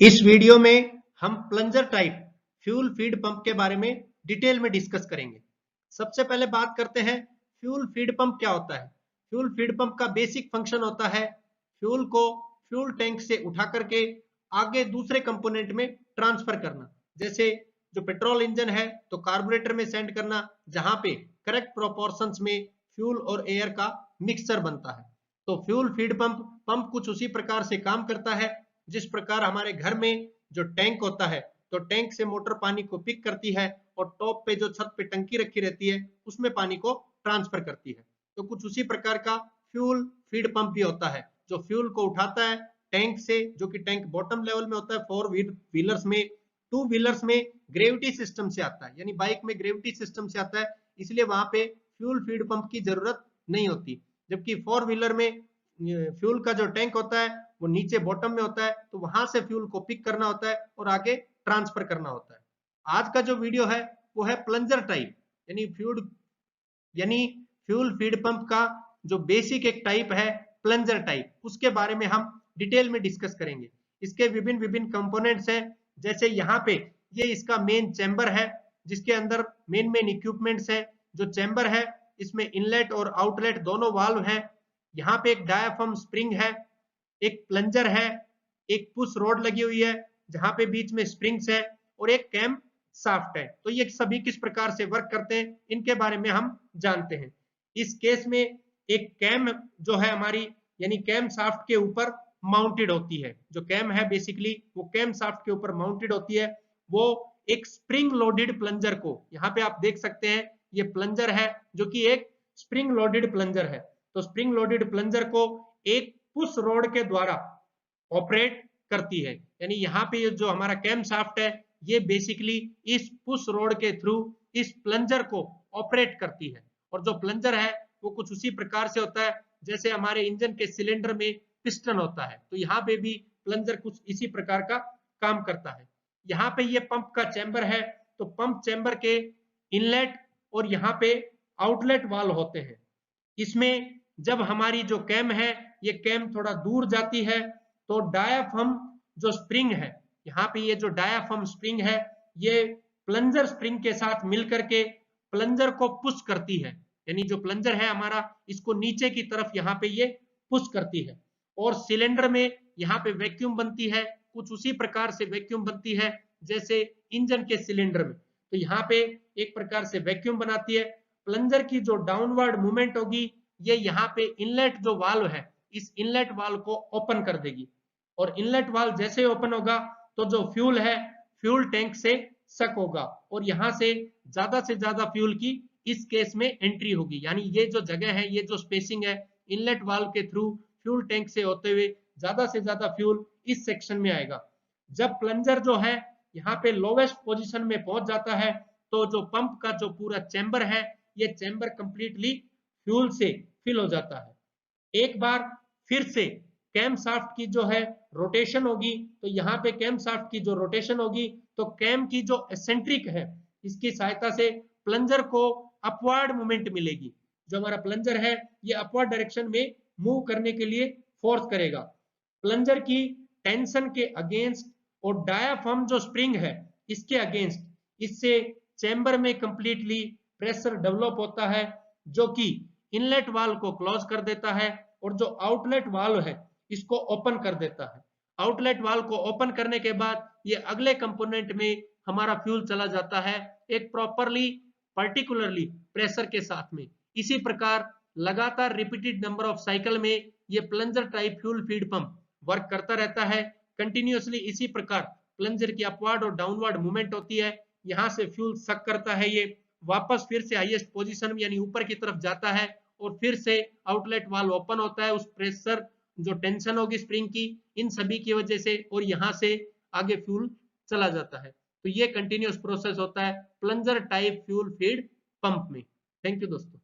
इस वीडियो में हम plunger type fuel feed pump के बारे में डिटेल में डिस्कस करेंगे। सबसे पहले बात करते हैं फ्यूल फीड पंप क्या होता है। फ्यूल फीड पंप का बेसिक फंक्शन होता है फ्यूल को फ्यूल टैंक से उठा करके आगे दूसरे कंपोनेंट में ट्रांसफर करना। जैसे जो पेट्रोल इंजन है तो कार्बोरेटर में सेंड करना, जहां पे करेक्ट प्रोपोर्शंस में फ्यूल और एयर का मिक्सचर बनता है। तो फ्यूल फीड पंप कुछ उसी प्रकार से काम करता है जिस प्रकार हमारे घर में जो टैंक होता है तो टैंक से मोटर पानी को पिक करती है और टॉप पे जो छत पे टंकी रखी रहती है उसमें पानी को ट्रांसफर करती है। तो कुछ उसी प्रकार का फ्यूल फीड पंप भी होता है जो फ्यूल को उठाता है टैंक से, जो कि टैंक बॉटम लेवल में होता है। फोर व्हीलर्स में, टू व्हीलर्स में ग्रेविटी सिस्टम से आता है, यानी बाइक में ग्रेविटी सिस्टम से आता है, इसलिए वहां पे फ्यूल फीड पंप की जरूरत नहीं होती। जबकि फोर व्हीलर में फ्यूल का जो टैंक होता है वो नीचे बॉटम में होता है, तो वहां से फ्यूल को पिक करना होता है और आगे ट्रांसफर करना होता है। आज का जो वीडियो है वो है प्लंजर टाइप, यानी फ्यूल फीड पंप का जो बेसिक एक टाइप है प्लंजर टाइप, उसके बारे में हम डिटेल में डिस्कस करेंगे। इसके विभिन्न विभिन्न कंपोनेंट्स हैं। जैसे यहाँ पे ये इसका मेन चैम्बर है जिसके अंदर मेन इक्विपमेंट्स है। जो चैम्बर है इसमें इनलेट और आउटलेट दोनों वाल्व है। यहाँ पे एक डायाफ्राम स्प्रिंग है, एक प्लंजर है, एक पुश रोड लगी हुई है जहां पे बीच में स्प्रिंग्स है और एक कैम शाफ्ट है। तो ये सभी किस प्रकार से वर्क करते हैं इनके बारे में हम जानते हैं। इस केस में एक कैम जो है हमारी, यानी कैम शाफ्ट के ऊपर माउंटेड होती है। जो कैम है बेसिकली वो कैम शाफ्ट के ऊपर माउंटेड होती है। वो एक स्प्रिंग लोडेड प्लंजर को, यहाँ पे आप देख सकते हैं ये प्लंजर है जो कि एक स्प्रिंग लोडेड प्लंजर है। तो स्प्रिंग लोडेड प्लंजर को एक पुश रोड के द्वारा ऑपरेट करती है। यानी यहाँ पे ये जो हमारा कैम शाफ्ट है ये बेसिकली इस पुश रोड के थ्रू इस प्लंजर को ऑपरेट करती है। और जो प्लंजर है वो कुछ उसी प्रकार से होता है जैसे हमारे इंजन के सिलेंडर में पिस्टन होता है, तो यहाँ पे भी प्लंजर कुछ इसी प्रकार का काम करता है। यहाँ पे ये पंप का चैम्बर है, तो पंप चैम्बर के इनलेट और यहाँ पे आउटलेट वाल्व होते हैं। इसमें जब हमारी जो कैम है ये कैम थोड़ा दूर जाती है तो डायाफ्राम जो स्प्रिंग है, यहाँ पे ये जो डायाफ्राम स्प्रिंग है ये प्लंजर स्प्रिंग के साथ मिलकर के प्लंजर को पुश करती है। यानी जो प्लंजर है हमारा इसको नीचे की तरफ यहाँ पे ये पुश करती है और सिलेंडर में यहाँ पे वैक्यूम बनती है। कुछ उसी प्रकार से वैक्यूम बनती है जैसे इंजन के सिलेंडर में। तो यहाँ पे एक प्रकार से वैक्यूम बनाती है। प्लंजर की जो डाउनवर्ड मूवमेंट होगी ये यहाँ पे इनलेट जो वाल्व है इस इनलेट वाल्व को ओपन कर देगी और इनलेट वाल्व जैसे ओपन होगा तो जो फ्यूल है फ्यूल टैंक से सक होगा और यहाँ से ज्यादा फ्यूल की इस केस में एंट्री होगी। यानी ये जो जगह है, ये जो स्पेसिंग है इनलेट वाल्व के थ्रू फ्यूल टैंक से होते हुए ज्यादा से ज्यादा फ्यूल इस सेक्शन में आएगा। जब प्लंजर जो है यहाँ पे लोवेस्ट पोजीशन में पहुंच जाता है तो जो पंप का जो पूरा चैम्बर है ये चैम्बर कंप्लीटली फ्यूल से फिल हो जाता है। एक बार फिर से कैम शाफ्ट की जो है रोटेशन होगी, तो यहाँ पे कैम शाफ्ट की जो रोटेशन होगी तो कैम की जो एसेंट्रिक है इसकी सहायता से प्लंजर को अपवर्ड मूवमेंट मिलेगी। जो हमारा प्लंजर है ये अपवर्ड डायरेक्शन में मूव करने के लिए फोर्स करेगा। प्लंजर की टेंशन के अगेंस्ट और डायाफ्राम जो स्प्रिंग है इसके अगेंस्ट, इससे चैम्बर में कंप्लीटली प्रेशर डेवलप होता है जो कि इनलेट वाल्व को क्लोज कर देता है और जो आउटलेट वाल्व है इसको ओपन कर देता है। आउटलेट वाल्व को ओपन करने के बाद ये अगले कंपोनेंट में हमारा फ्यूल चला जाता है एक प्रॉपरली पर्टिकुलरली प्रेशर के साथ में। इसी प्रकार लगातार रिपीटेड नंबर ऑफ साइकिल में ये plunger type fuel feed pump work करता रहता है कंटिन्यूअसली। इसी प्रकार प्लंजर की अपवर्ड और डाउनवर्ड मूवमेंट होती है, यहाँ से फ्यूल सक करता है, ये वापस फिर से हाईएस्ट पोजीशन में यानी ऊपर की तरफ जाता है और फिर से आउटलेट वाल्व ओपन होता है। उस प्रेशर जो टेंशन होगी स्प्रिंग की इन सभी की वजह से और यहाँ से आगे फ्यूल चला जाता है। तो ये कंटिन्यूअस प्रोसेस होता है plunger type fuel feed pump में। थैंक यू दोस्तों।